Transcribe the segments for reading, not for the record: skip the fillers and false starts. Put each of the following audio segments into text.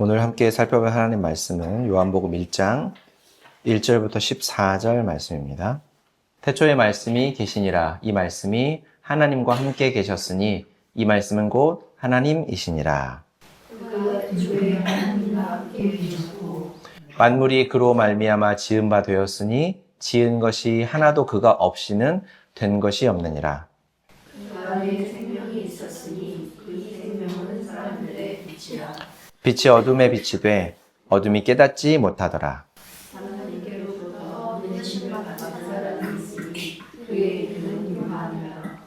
오늘 함께 살펴볼 하나님 말씀은 요한복음 1장 1절부터 14절 말씀입니다. 태초에 말씀이 계시니라. 이 말씀이 하나님과 함께 계셨으니 이 말씀은 곧 하나님이시니라. 만물이 그로 말미암아 지은 바 되었으니 지은 것이 하나도 그가 없이는 된 것이 없느니라. 그 안에 생명이 있었으니 그 생명은 사람들의 빛이라. 빛이 어둠에 빛이 돼 어둠이 깨닫지 못하더라. 하나님께로부터 믿으심을 받은 사람이 있으니 그의 이름은 요한이라.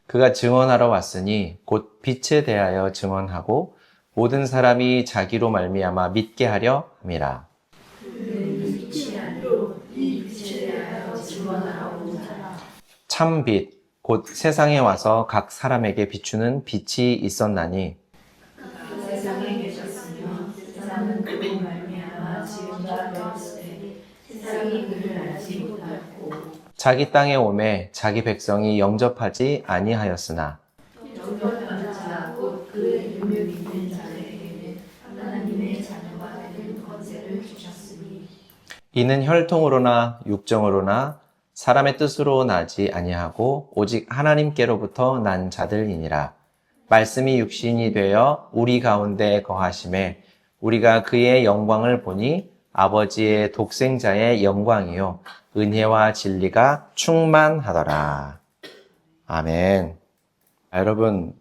그가 증언하러 왔으니 곧 빛에 대하여 증언하고 모든 사람이 자기로 말미암아 믿게 하려 함이라. 그는 빛이 아니요 이 빛에 대하여 증언하러 온 자라. 참 빛, 곧 세상에 와서 각 사람에게 비추는 빛이 있었나니 그 세상에 계셨으며 세상은 그로 말미암아 지은 바 되었으니 세상이 그를 알지 못하고 자기 땅에 오매 자기 백성이 영접하지 아니하였으나 영접하는 자 곧 그의 이름을 믿는 자에게는 하나님의 자녀가 되는 권세를 주셨으니 이는 혈통으로나 육정으로나 사람의 뜻으로 나지 아니하고 오직 하나님께로부터 난 자들이니라. 말씀이 육신이 되어 우리 가운데 거하심에 우리가 그의 영광을 보니 아버지의 독생자의 영광이요 은혜와 진리가 충만하더라. 아멘. 여러분,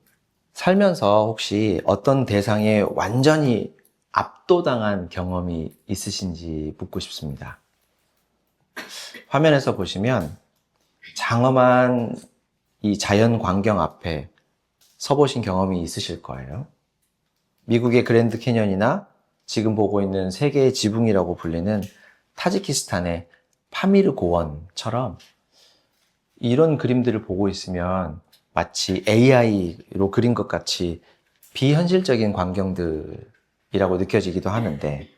살면서 혹시 어떤 대상에 완전히 압도당한 경험이 있으신지 묻고 싶습니다. 화면에서 보시면 장엄한 이 자연 광경 앞에 서보신 경험이 있으실 거예요. 미국의 그랜드 캐년이나 지금 보고 있는 세계의 지붕이라고 불리는 타지키스탄의 파미르 고원처럼 이런 그림들을 보고 있으면 마치 AI로 그린 것 같이 비현실적인 광경들이라고 느껴지기도 하는데,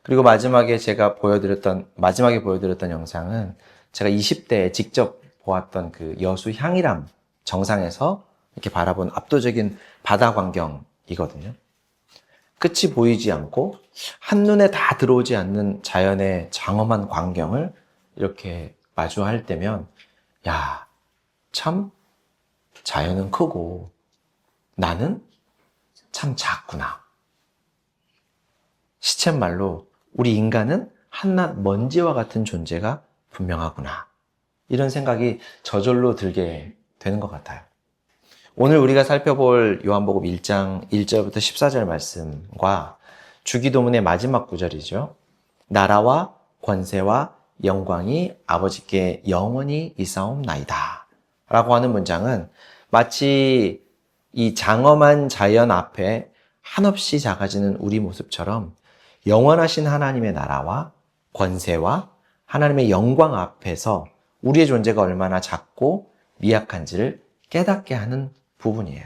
그리고 마지막에 보여드렸던 영상은 제가 20대에 직접 보았던 그 여수 향일암 정상에서 이렇게 바라본 압도적인 바다 광경이거든요. 끝이 보이지 않고 한눈에 다 들어오지 않는 자연의 장엄한 광경을 이렇게 마주할 때면, 야, 참 자연은 크고 나는 참 작구나. 시쳇말로 우리 인간은 한낱 먼지와 같은 존재가 분명하구나. 이런 생각이 저절로 들게 되는 것 같아요. 오늘 우리가 살펴볼 요한복음 1장 1절부터 14절 말씀과 주기도문의 마지막 구절이죠. 나라와 권세와 영광이 아버지께 영원히 있사옵나이다 라고 하는 문장은 마치 이 장엄한 자연 앞에 한없이 작아지는 우리 모습처럼 영원하신 하나님의 나라와 권세와 하나님의 영광 앞에서 우리의 존재가 얼마나 작고 미약한지를 깨닫게 하는 부분이에요.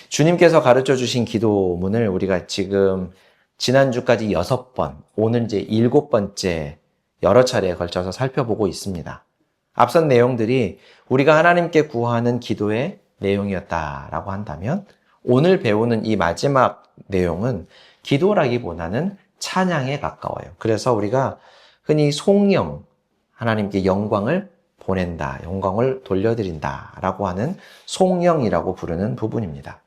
주님께서 가르쳐 주신 기도문을 우리가 지금 지난주까지 6번, 오늘 이제 7번째 여러 차례에 걸쳐서 살펴보고 있습니다. 앞선 내용들이 우리가 하나님께 구하는 기도의 내용이었다라고 한다면 오늘 배우는 이 마지막 내용은 기도라기보다는 찬양에 가까워요. 그래서 우리가 흔히 송영, 하나님께 영광을 보낸다, 영광을 돌려드린다 라고 하는 송영이라고 부르는 부분입니다.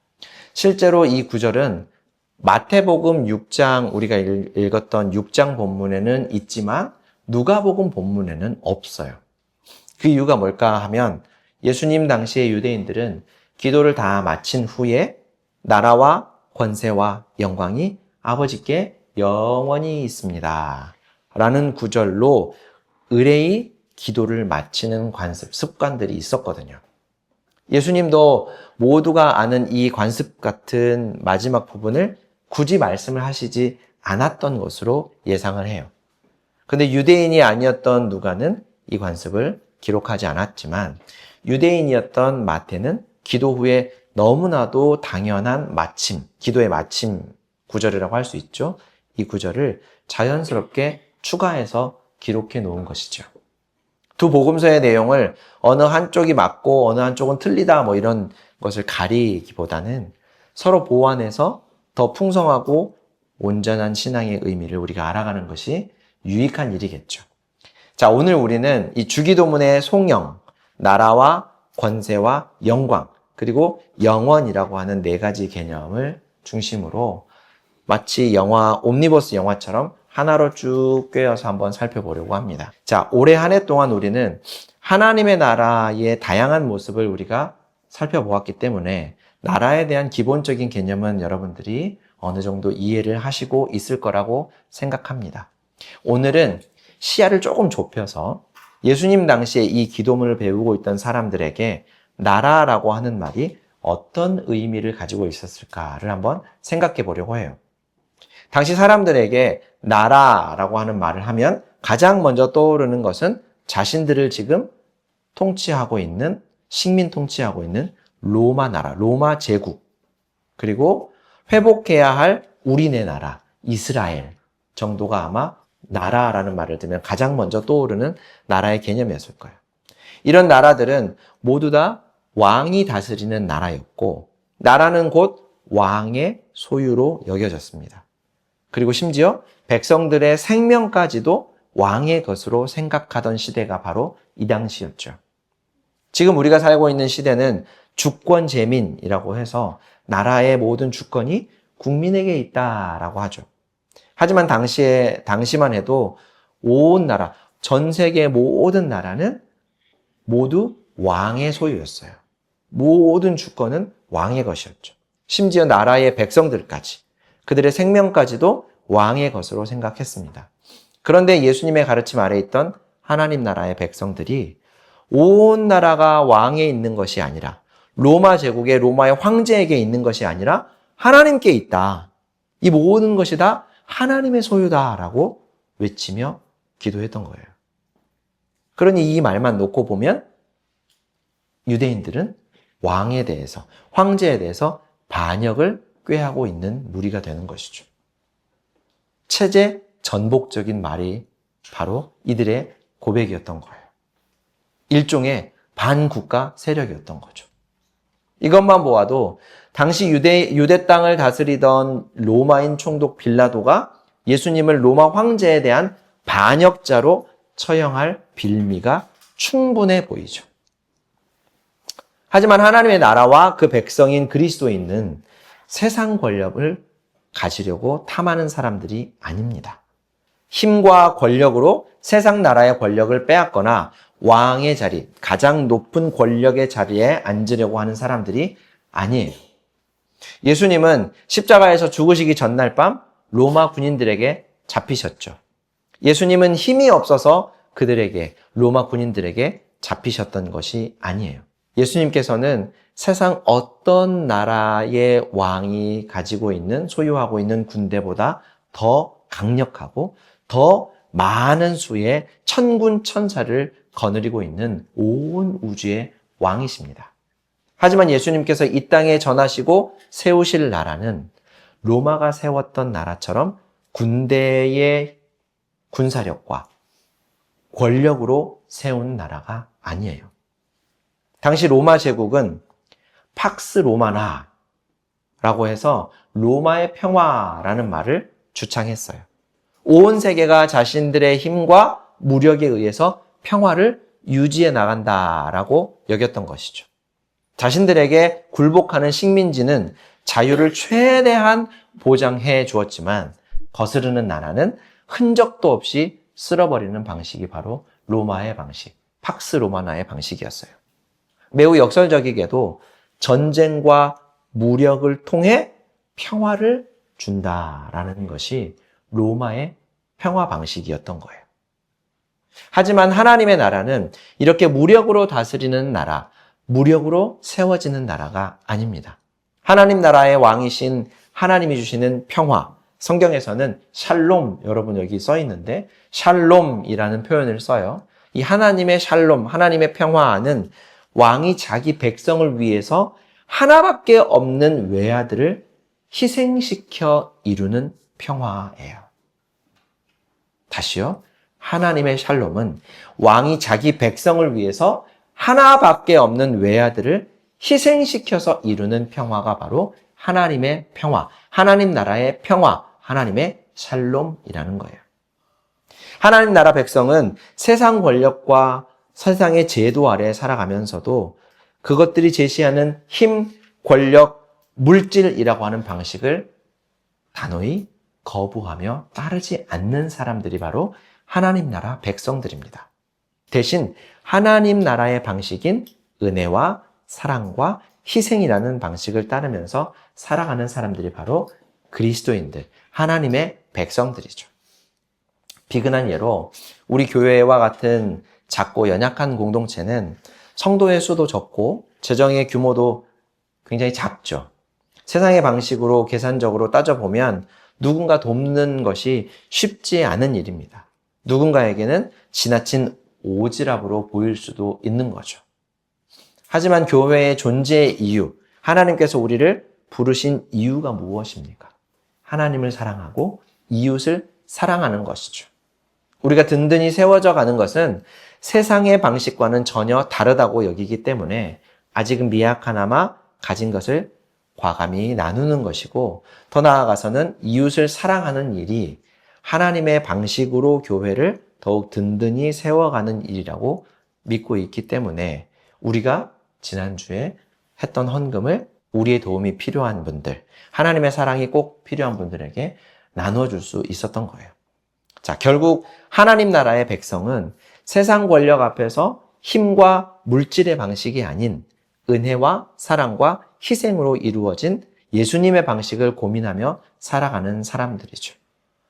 실제로 이 구절은 마태복음 6장, 우리가 읽었던 6장 본문에는 있지만 누가복음 본문에는 없어요. 그 이유가 뭘까 하면 예수님 당시의 유대인들은 기도를 다 마친 후에 나라와 권세와 영광이 아버지께 영원히 있습니다 라는 구절로 의례의 기도를 마치는 관습, 습관들이 있었거든요. 예수님도 모두가 아는 이 관습 같은 마지막 부분을 굳이 말씀을 하시지 않았던 것으로 예상을 해요. 근데 유대인이 아니었던 누가는 이 관습을 기록하지 않았지만 유대인이었던 마태는 기도 후에 너무나도 당연한 마침, 기도의 마침 구절이라고 할 수 있죠. 이 구절을 자연스럽게 추가해서 기록해 놓은 것이죠. 두 복음서의 내용을 어느 한쪽이 맞고 어느 한쪽은 틀리다 뭐 이런 것을 가리기보다는 서로 보완해서 더 풍성하고 온전한 신앙의 의미를 우리가 알아가는 것이 유익한 일이겠죠. 자, 오늘 우리는 이 주기도문의 송영, 나라와 권세와 영광, 그리고 영원이라고 하는 네 가지 개념을 중심으로 마치 영화, 옴니버스 영화처럼 하나로 쭉 꿰어서 한번 살펴보려고 합니다. 자, 올해 한 해 동안 우리는 하나님의 나라의 다양한 모습을 우리가 살펴보았기 때문에 나라에 대한 기본적인 개념은 여러분들이 어느 정도 이해를 하시고 있을 거라고 생각합니다. 오늘은 시야를 조금 좁혀서 예수님 당시에 이 기도문을 배우고 있던 사람들에게 나라라고 하는 말이 어떤 의미를 가지고 있었을까를 한번 생각해 보려고 해요. 당시 사람들에게 나라라고 하는 말을 하면 가장 먼저 떠오르는 것은 자신들을 지금 통치하고 있는, 식민 통치하고 있는 로마 나라, 로마 제국, 그리고 회복해야 할 우리네 나라, 이스라엘 정도가 아마 나라라는 말을 들으면 가장 먼저 떠오르는 나라의 개념이었을 거예요. 이런 나라들은 모두 다 왕이 다스리는 나라였고, 나라는 곧 왕의 소유로 여겨졌습니다. 그리고 심지어 백성들의 생명까지도 왕의 것으로 생각하던 시대가 바로 이 당시였죠. 지금 우리가 살고 있는 시대는 주권재민이라고 해서 나라의 모든 주권이 국민에게 있다라고 하죠. 하지만 당시만 해도 온 나라, 전 세계 모든 나라는 모두 왕의 소유였어요. 모든 주권은 왕의 것이었죠. 심지어 나라의 백성들까지, 그들의 생명까지도 왕의 것으로 생각했습니다. 그런데 예수님의 가르침 아래 있던 하나님 나라의 백성들이 온 나라가 왕에 있는 것이 아니라, 로마 제국의 로마의 황제에게 있는 것이 아니라 하나님께 있다. 이 모든 것이 다 하나님의 소유다라고 외치며 기도했던 거예요. 그러니 이 말만 놓고 보면 유대인들은 왕에 대해서, 황제에 대해서 반역을 꾀하고 있는 무리가 되는 것이죠. 체제 전복적인 말이 바로 이들의 고백이었던 거예요. 일종의 반국가 세력이었던 거죠. 이것만 보아도 당시 유대 땅을 다스리던 로마인 총독 빌라도가 예수님을 로마 황제에 대한 반역자로 처형할 빌미가 충분해 보이죠. 하지만 하나님의 나라와 그 백성인 그리스도인은 세상 권력을 가지려고 탐하는 사람들이 아닙니다. 힘과 권력으로 세상 나라의 권력을 빼앗거나 왕의 자리, 가장 높은 권력의 자리에 앉으려고 하는 사람들이 아니에요. 예수님은 십자가에서 죽으시기 전날 밤 로마 군인들에게 잡히셨죠. 예수님은 힘이 없어서 그들에게, 로마 군인들에게 잡히셨던 것이 아니에요. 예수님께서는 세상 어떤 나라의 왕이 가지고 있는, 소유하고 있는 군대보다 더 강력하고 더 많은 수의 천군 천사를 거느리고 있는 온 우주의 왕이십니다. 하지만 예수님께서 이 땅에 전하시고 세우실 나라는 로마가 세웠던 나라처럼 군대의 군사력과 권력으로 세운 나라가 아니에요. 당시 로마 제국은 팍스 로마나라고 해서 로마의 평화라는 말을 주창했어요. 온 세계가 자신들의 힘과 무력에 의해서 평화를 유지해 나간다라고 여겼던 것이죠. 자신들에게 굴복하는 식민지는 자유를 최대한 보장해 주었지만 거스르는 나라는 흔적도 없이 쓸어버리는 방식이 바로 로마의 방식, 팍스 로마나의 방식이었어요. 매우 역설적이게도 전쟁과 무력을 통해 평화를 준다라는 것이 로마의 평화 방식이었던 거예요. 하지만 하나님의 나라는 이렇게 무력으로 다스리는 나라, 무력으로 세워지는 나라가 아닙니다. 하나님 나라의 왕이신 하나님이 주시는 평화, 성경에서는 샬롬, 여러분 여기 써 있는데 샬롬이라는 표현을 써요. 이 하나님의 샬롬, 하나님의 평화는 왕이 자기 백성을 위해서 하나밖에 없는 외아들을 희생시켜 이루는 평화예요. 다시요. 하나님의 샬롬은 왕이 자기 백성을 위해서 하나밖에 없는 외아들을 희생시켜서 이루는 평화가 바로 하나님의 평화, 하나님 나라의 평화, 하나님의 샬롬이라는 거예요. 하나님 나라 백성은 세상 권력과 세상의 제도 아래 살아가면서도 그것들이 제시하는 힘, 권력, 물질이라고 하는 방식을 단호히 거부하며 따르지 않는 사람들이 바로 하나님 나라 백성들입니다. 대신 하나님 나라의 방식인 은혜와 사랑과 희생이라는 방식을 따르면서 살아가는 사람들이 바로 그리스도인들, 하나님의 백성들이죠. 비근한 예로 우리 교회와 같은 작고 연약한 공동체는 성도의 수도 적고 재정의 규모도 굉장히 작죠. 세상의 방식으로 계산적으로 따져보면 누군가 돕는 것이 쉽지 않은 일입니다. 누군가에게는 지나친 오지랖으로 보일 수도 있는 거죠. 하지만 교회의 존재의 이유, 하나님께서 우리를 부르신 이유가 무엇입니까? 하나님을 사랑하고 이웃을 사랑하는 것이죠. 우리가 든든히 세워져 가는 것은 세상의 방식과는 전혀 다르다고 여기기 때문에 아직은 미약하나마 가진 것을 과감히 나누는 것이고, 더 나아가서는 이웃을 사랑하는 일이 하나님의 방식으로 교회를 더욱 든든히 세워가는 일이라고 믿고 있기 때문에 우리가 지난주에 했던 헌금을 우리의 도움이 필요한 분들, 하나님의 사랑이 꼭 필요한 분들에게 나눠줄 수 있었던 거예요. 자, 결국 하나님 나라의 백성은 세상 권력 앞에서 힘과 물질의 방식이 아닌 은혜와 사랑과 희생으로 이루어진 예수님의 방식을 고민하며 살아가는 사람들이죠.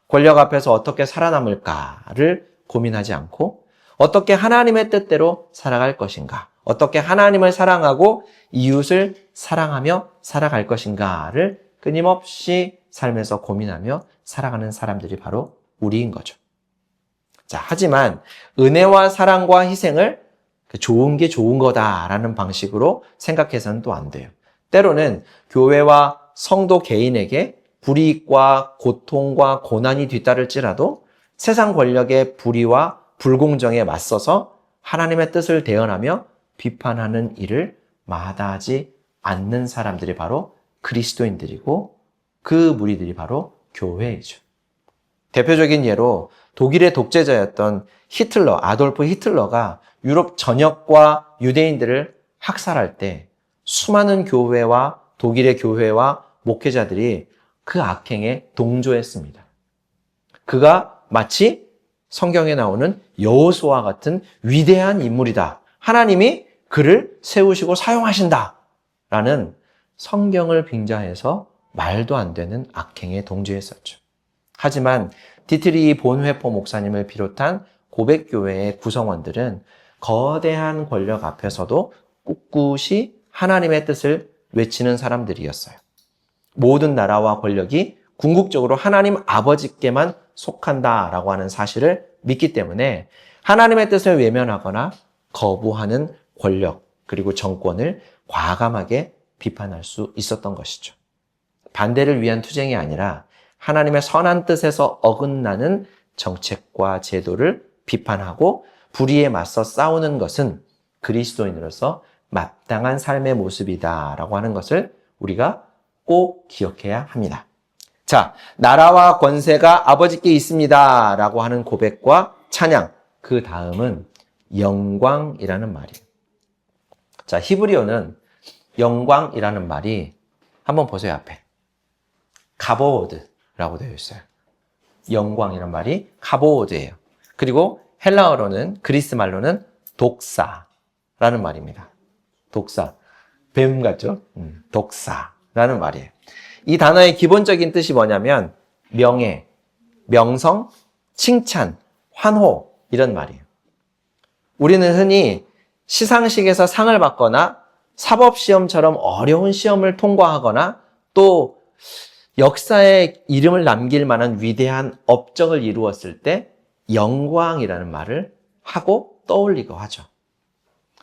권력 앞에서 어떻게 살아남을까를 고민하지 않고 어떻게 하나님의 뜻대로 살아갈 것인가, 어떻게 하나님을 사랑하고 이웃을 사랑하며 살아갈 것인가를 끊임없이 삶에서 고민하며 살아가는 사람들이 바로 우리인 거죠. 자, 하지만 은혜와 사랑과 희생을 좋은 게 좋은 거다라는 방식으로 생각해서는 또 안 돼요. 때로는 교회와 성도 개인에게 불이익과 고통과 고난이 뒤따를지라도 세상 권력의 불의와 불공정에 맞서서 하나님의 뜻을 대언하며 비판하는 일을 마다하지 않는 사람들이 바로 그리스도인들이고 그 무리들이 바로 교회이죠. 대표적인 예로 독일의 독재자였던 히틀러, 아돌프 히틀러가 유럽 전역과 유대인들을 학살할 때 수많은 교회와 독일의 교회와 목회자들이 그 악행에 동조했습니다. 그가 마치 성경에 나오는 여호수아와 같은 위대한 인물이다. 하나님이 그를 세우시고 사용하신다. 라는 성경을 빙자해서 말도 안 되는 악행에 동조했었죠. 하지만 디트리 본회포 목사님을 비롯한 고백교회의 구성원들은 거대한 권력 앞에서도 꿋꿋이 하나님의 뜻을 외치는 사람들이었어요. 모든 나라와 권력이 궁극적으로 하나님 아버지께만 속한다라고 하는 사실을 믿기 때문에 하나님의 뜻을 외면하거나 거부하는 권력 그리고 정권을 과감하게 비판할 수 있었던 것이죠. 반대를 위한 투쟁이 아니라 하나님의 선한 뜻에서 어긋나는 정책과 제도를 비판하고 불의에 맞서 싸우는 것은 그리스도인으로서 마땅한 삶의 모습이다라고 하는 것을 우리가 꼭 기억해야 합니다. 자, 나라와 권세가 아버지께 있습니다라고 하는 고백과 찬양, 그 다음은 영광이라는 말이에요. 자, 히브리어는 영광이라는 말이 한번 보세요, 앞에. 카보드라고 되어 있어요. 영광이라는 말이 카보드예요. 그리고 헬라어로는, 그리스 말로는 독사라는 말입니다. 독사. 뱀 같죠? 독사라는 말이에요. 이 단어의 기본적인 뜻이 뭐냐면 명예, 명성, 칭찬, 환호 이런 말이에요. 우리는 흔히 시상식에서 상을 받거나 사법시험처럼 어려운 시험을 통과하거나 또 역사에 이름을 남길 만한 위대한 업적을 이루었을 때 영광이라는 말을 하고 떠올리고 하죠.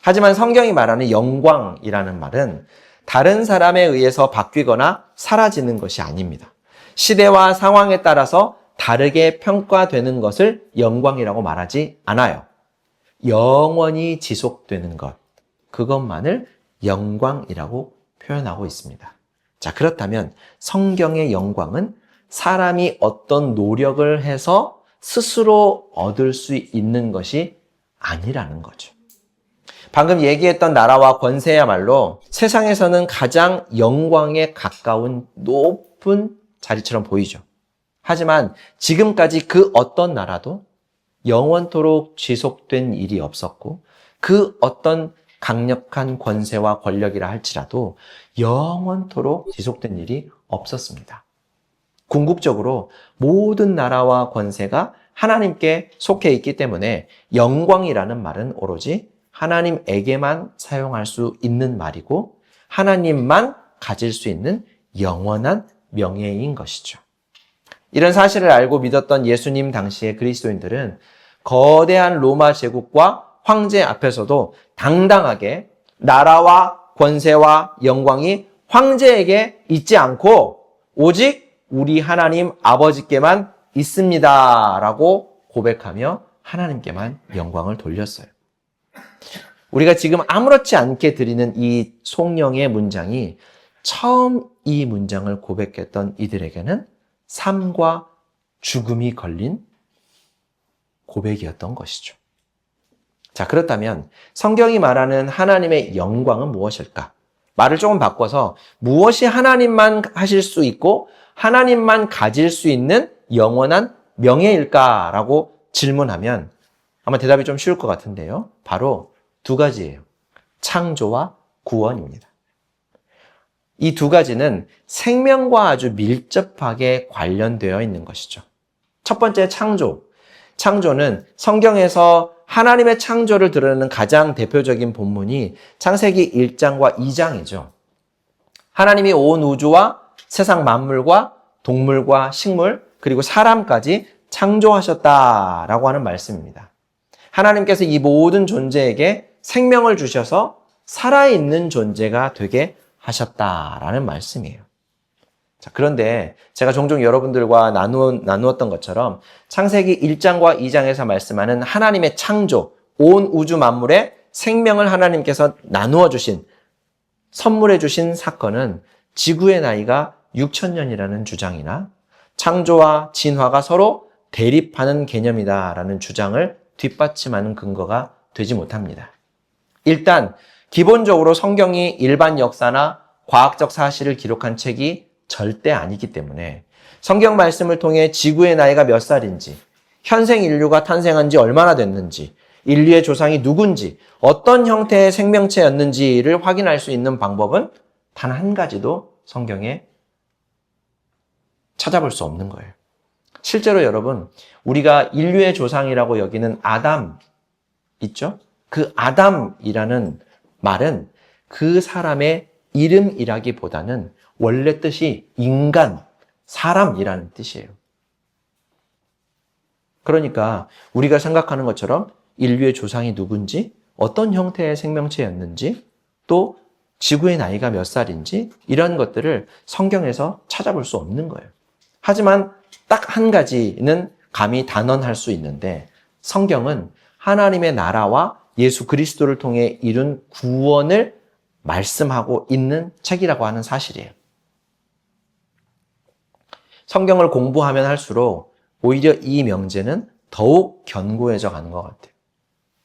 하지만 성경이 말하는 영광이라는 말은 다른 사람에 의해서 바뀌거나 사라지는 것이 아닙니다. 시대와 상황에 따라서 다르게 평가되는 것을 영광이라고 말하지 않아요. 영원히 지속되는 것, 그것만을 영광이라고 표현하고 있습니다. 자, 그렇다면 성경의 영광은 사람이 어떤 노력을 해서 스스로 얻을 수 있는 것이 아니라는 거죠. 방금 얘기했던 나라와 권세야말로 세상에서는 가장 영광에 가까운 높은 자리처럼 보이죠. 하지만 지금까지 그 어떤 나라도 영원토록 지속된 일이 없었고 그 어떤 강력한 권세와 권력이라 할지라도 영원토록 지속된 일이 없었습니다. 궁극적으로 모든 나라와 권세가 하나님께 속해 있기 때문에 영광이라는 말은 오로지 하나님에게만 사용할 수 있는 말이고 하나님만 가질 수 있는 영원한 명예인 것이죠. 이런 사실을 알고 믿었던 예수님 당시의 그리스도인들은 거대한 로마 제국과 황제 앞에서도 당당하게 나라와 권세와 영광이 황제에게 있지 않고 오직 우리 하나님 아버지께만 있습니다 라고 고백하며 하나님께만 영광을 돌렸어요. 우리가 지금 아무렇지 않게 드리는 이 송영의 문장이 처음 이 문장을 고백했던 이들에게는 삶과 죽음이 걸린 고백이었던 것이죠. 자, 그렇다면 성경이 말하는 하나님의 영광은 무엇일까? 말을 조금 바꿔서 무엇이 하나님만 하실 수 있고 하나님만 가질 수 있는 영원한 명예일까라고 질문하면 아마 대답이 좀 쉬울 것 같은데요. 바로 두 가지예요. 창조와 구원입니다. 이 두 가지는 생명과 아주 밀접하게 관련되어 있는 것이죠. 첫 번째 창조. 창조는 성경에서 하나님의 창조를 드러내는 가장 대표적인 본문이 창세기 1장과 2장이죠. 하나님이 온 우주와 세상 만물과 동물과 식물 그리고 사람까지 창조하셨다라고 하는 말씀입니다. 하나님께서 이 모든 존재에게 생명을 주셔서 살아있는 존재가 되게 하셨다라는 말씀이에요. 자, 그런데 제가 종종 여러분들과 나누었던 것처럼 창세기 1장과 2장에서 말씀하는 하나님의 창조, 온 우주 만물에 생명을 하나님께서 나누어 주신, 선물해 주신 사건은 지구의 나이가 6,000년이라는 주장이나 창조와 진화가 서로 대립하는 개념이다라는 주장을 뒷받침하는 근거가 되지 못합니다. 일단 기본적으로 성경이 일반 역사나 과학적 사실을 기록한 책이 절대 아니기 때문에 성경 말씀을 통해 지구의 나이가 몇 살인지, 현생 인류가 탄생한 지 얼마나 됐는지, 인류의 조상이 누군지, 어떤 형태의 생명체였는지를 확인할 수 있는 방법은 단 한 가지도 성경에 찾아볼 수 없는 거예요. 실제로 여러분, 우리가 인류의 조상이라고 여기는 아담 있죠? 그 아담이라는 말은 그 사람의 이름이라기보다는 원래 뜻이 인간, 사람이라는 뜻이에요. 그러니까 우리가 생각하는 것처럼 인류의 조상이 누군지, 어떤 형태의 생명체였는지, 또 지구의 나이가 몇 살인지 이런 것들을 성경에서 찾아볼 수 없는 거예요. 하지만 딱 한 가지는 감히 단언할 수 있는데 성경은 하나님의 나라와 예수 그리스도를 통해 이룬 구원을 말씀하고 있는 책이라고 하는 사실이에요. 성경을 공부하면 할수록 오히려 이 명제는 더욱 견고해져 가는 것 같아요.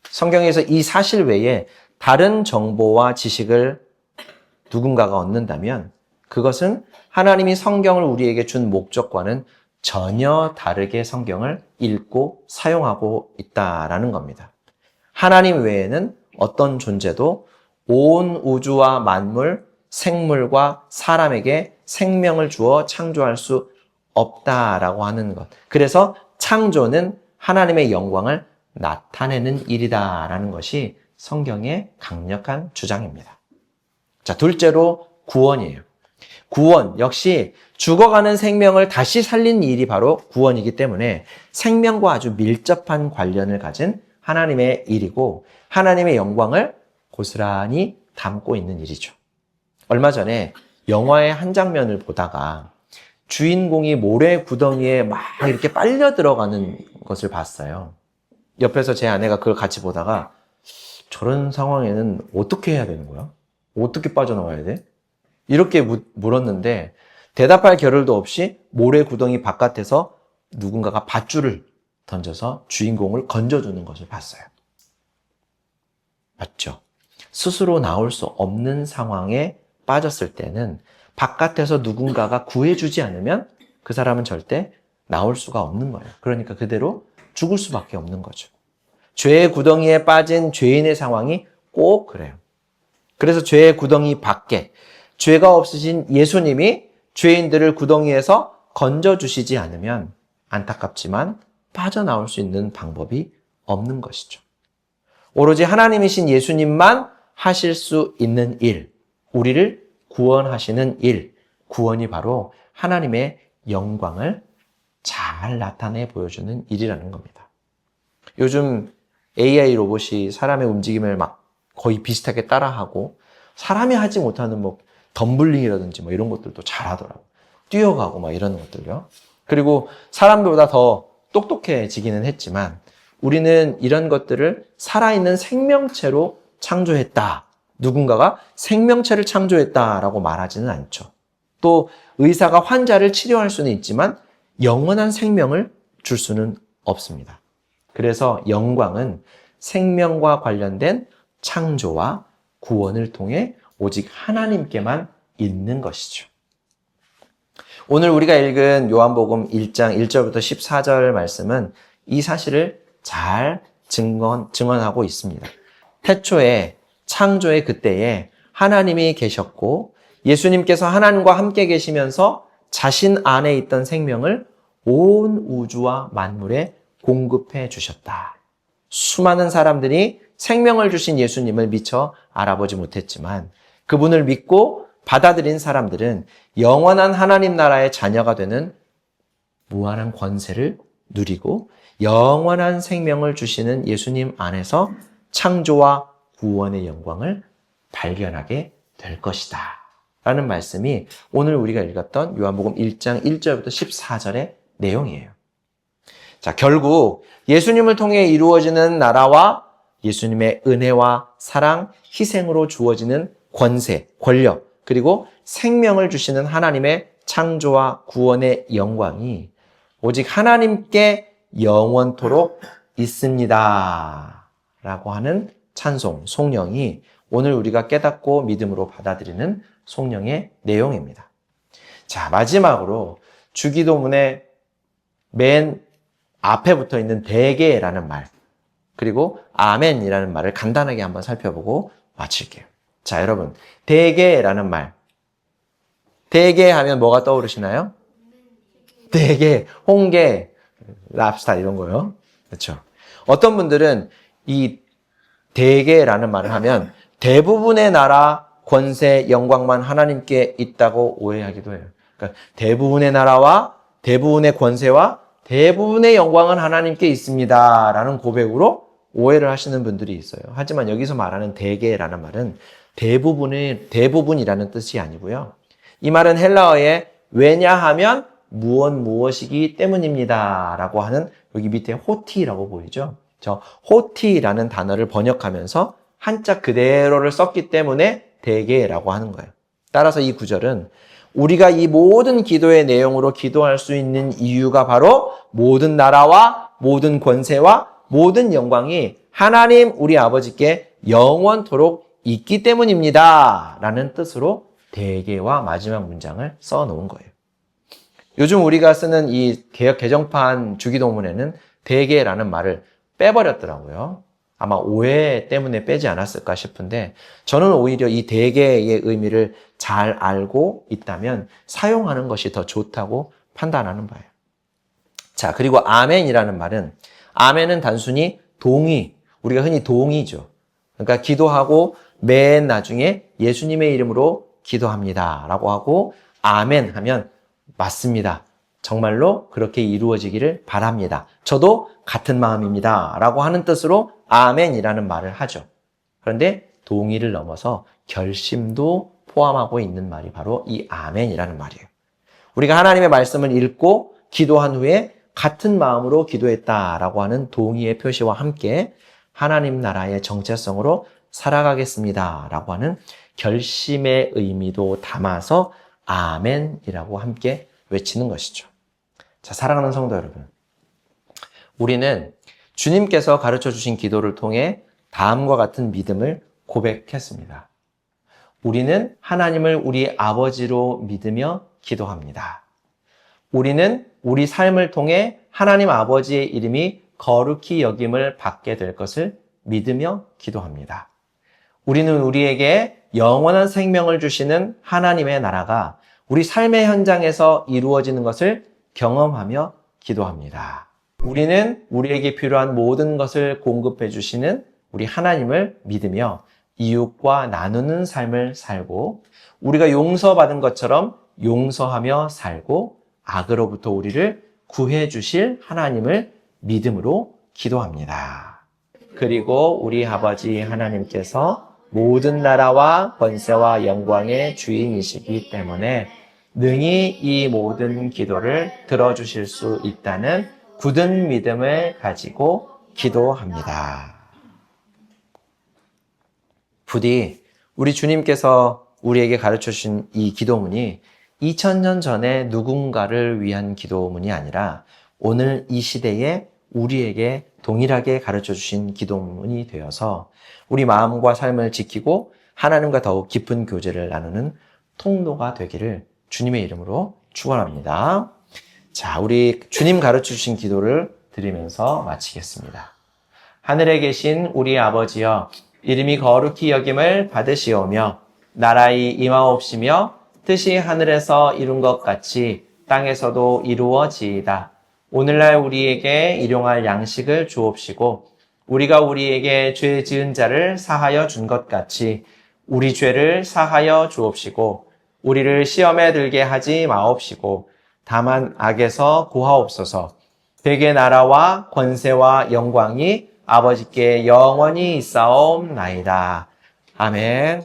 성경에서 이 사실 외에 다른 정보와 지식을 누군가가 얻는다면 그것은 하나님이 성경을 우리에게 준 목적과는 전혀 다르게 성경을 읽고 사용하고 있다라는 겁니다. 하나님 외에는 어떤 존재도 온 우주와 만물, 생물과 사람에게 생명을 주어 창조할 수 없다라고 하는 것. 그래서 창조는 하나님의 영광을 나타내는 일이다라는 것이 성경의 강력한 주장입니다. 자, 둘째로 구원이에요. 구원 역시 죽어가는 생명을 다시 살린 일이 바로 구원이기 때문에 생명과 아주 밀접한 관련을 가진 하나님의 일이고 하나님의 영광을 고스란히 담고 있는 일이죠. 얼마 전에 영화의 한 장면을 보다가 주인공이 모래 구덩이에 막 이렇게 빨려 들어가는 것을 봤어요. 옆에서 제 아내가 그걸 같이 보다가 저런 상황에는 어떻게 해야 되는 거야? 어떻게 빠져나와야 돼? 이렇게 물었는데 대답할 겨를도 없이 모래 구덩이 바깥에서 누군가가 밧줄을 던져서 주인공을 건져주는 것을 봤어요. 맞죠? 스스로 나올 수 없는 상황에 빠졌을 때는 바깥에서 누군가가 구해주지 않으면 그 사람은 절대 나올 수가 없는 거예요. 그러니까 그대로 죽을 수밖에 없는 거죠. 죄의 구덩이에 빠진 죄인의 상황이 꼭 그래요. 그래서 죄의 구덩이 밖에 죄가 없으신 예수님이 죄인들을 구덩이에서 건져주시지 않으면 안타깝지만 빠져나올 수 있는 방법이 없는 것이죠. 오로지 하나님이신 예수님만 하실 수 있는 일, 우리를 구원하시는 일, 구원이 바로 하나님의 영광을 잘 나타내 보여주는 일이라는 겁니다. 요즘 AI 로봇이 사람의 움직임을 막 거의 비슷하게 따라하고 사람이 하지 못하는 뭐 덤블링이라든지 뭐 이런 것들도 잘하더라고요. 뛰어가고 막 이런 것들요. 그리고 사람들보다 더 똑똑해지기는 했지만 우리는 이런 것들을 살아있는 생명체로 창조했다. 누군가가 생명체를 창조했다라고 말하지는 않죠. 또 의사가 환자를 치료할 수는 있지만 영원한 생명을 줄 수는 없습니다. 그래서 영광은 생명과 관련된 창조와 구원을 통해 오직 하나님께만 있는 것이죠. 오늘 우리가 읽은 요한복음 1장 1절부터 14절 말씀은 이 사실을 잘 증언하고 있습니다. 태초에 창조의 그때에 하나님이 계셨고 예수님께서 하나님과 함께 계시면서 자신 안에 있던 생명을 온 우주와 만물에 공급해 주셨다. 수많은 사람들이 생명을 주신 예수님을 미처 알아보지 못했지만 그분을 믿고 받아들인 사람들은 영원한 하나님 나라의 자녀가 되는 무한한 권세를 누리고 영원한 생명을 주시는 예수님 안에서 창조와 구원의 영광을 발견하게 될 것이다. 라는 말씀이 오늘 우리가 읽었던 요한복음 1장 1절부터 14절의 내용이에요. 자, 결국 예수님을 통해 이루어지는 나라와 예수님의 은혜와 사랑, 희생으로 주어지는 권세, 권력, 그리고 생명을 주시는 하나님의 창조와 구원의 영광이 오직 하나님께 영원토록 있습니다. 라고 하는 찬송, 송영이 오늘 우리가 깨닫고 믿음으로 받아들이는 송영의 내용입니다. 자, 마지막으로 주기도문의 맨 앞에 붙어 있는 대개라는 말, 그리고 아멘이라는 말을 간단하게 한번 살펴보고 마칠게요. 자, 여러분, 대개라는 말. 대개 하면 뭐가 떠오르시나요? 대게, 홍게, 랍스타 이런 거요. 그렇죠. 어떤 분들은 이 대개라는 말을 하면 대부분의 나라, 권세, 영광만 하나님께 있다고 오해하기도 해요. 그러니까 대부분의 나라와 대부분의 권세와 대부분의 영광은 하나님께 있습니다. 라는 고백으로 오해를 하시는 분들이 있어요. 하지만 여기서 말하는 대개라는 말은 대부분이라는 뜻이 아니고요. 이 말은 헬라어에 왜냐하면 무엇이기 때문입니다. 라고 하는 여기 밑에 호티라고 보이죠? 저 호티라는 단어를 번역하면서 한자 그대로를 썼기 때문에 대개라고 하는 거예요. 따라서 이 구절은 우리가 이 모든 기도의 내용으로 기도할 수 있는 이유가 바로 모든 나라와 모든 권세와 모든 영광이 하나님 우리 아버지께 영원토록 있기 때문입니다. 라는 뜻으로 대개와 마지막 문장을 써놓은 거예요. 요즘 우리가 쓰는 이 개역 개정판 주기도문에는 대개라는 말을 빼버렸더라고요. 아마 오해 때문에 빼지 않았을까 싶은데 저는 오히려 이 대개의 의미를 잘 알고 있다면 사용하는 것이 더 좋다고 판단하는 바예요. 자, 그리고 아멘이라는 말은 아멘은 단순히 동의, 우리가 흔히 동의죠. 그러니까 기도하고 맨 나중에 예수님의 이름으로 기도합니다 라고 하고 아멘 하면 맞습니다. 정말로 그렇게 이루어지기를 바랍니다. 저도 같은 마음입니다. 라고 하는 뜻으로 아멘이라는 말을 하죠. 그런데 동의를 넘어서 결심도 포함하고 있는 말이 바로 이 아멘이라는 말이에요. 우리가 하나님의 말씀을 읽고 기도한 후에 같은 마음으로 기도했다라고 하는 동의의 표시와 함께 하나님 나라의 정체성으로 살아가겠습니다. 라고 하는 결심의 의미도 담아서 아멘이라고 함께 외치는 것이죠. 자, 사랑하는 성도 여러분. 우리는 주님께서 가르쳐 주신 기도를 통해 다음과 같은 믿음을 고백했습니다. 우리는 하나님을 우리 아버지로 믿으며 기도합니다. 우리는 우리 삶을 통해 하나님 아버지의 이름이 거룩히 여김을 받게 될 것을 믿으며 기도합니다. 우리는 우리에게 영원한 생명을 주시는 하나님의 나라가 우리 삶의 현장에서 이루어지는 것을 경험하며 기도합니다. 우리는 우리에게 필요한 모든 것을 공급해 주시는 우리 하나님을 믿으며 이웃과 나누는 삶을 살고 우리가 용서받은 것처럼 용서하며 살고 악으로부터 우리를 구해 주실 하나님을 믿음으로 기도합니다. 그리고 우리 아버지 하나님께서 모든 나라와 권세와 영광의 주인이시기 때문에 능히 이 모든 기도를 들어주실 수 있다는 굳은 믿음을 가지고 기도합니다. 부디 우리 주님께서 우리에게 가르쳐 주신 이 기도문이 2000년 전에 누군가를 위한 기도문이 아니라 오늘 이 시대에 우리에게 동일하게 가르쳐 주신 기도문이 되어서 우리 마음과 삶을 지키고 하나님과 더욱 깊은 교제를 나누는 통로가 되기를 주님의 이름으로 축원합니다. 자, 우리 주님 가르쳐 주신 기도를 드리면서 마치겠습니다. 하늘에 계신 우리 아버지여, 이름이 거룩히 여김을 받으시오며 나라의 임하옵시며 뜻이 하늘에서 이룬 것 같이 땅에서도 이루어지이다. 오늘날 우리에게 일용할 양식을 주옵시고 우리가 우리에게 죄 지은 자를 사하여 준 것 같이 우리 죄를 사하여 주옵시고 우리를 시험에 들게 하지 마옵시고 다만 악에서 구하옵소서. 백의 나라와 권세와 영광이 아버지께 영원히 있사옵나이다. 아멘.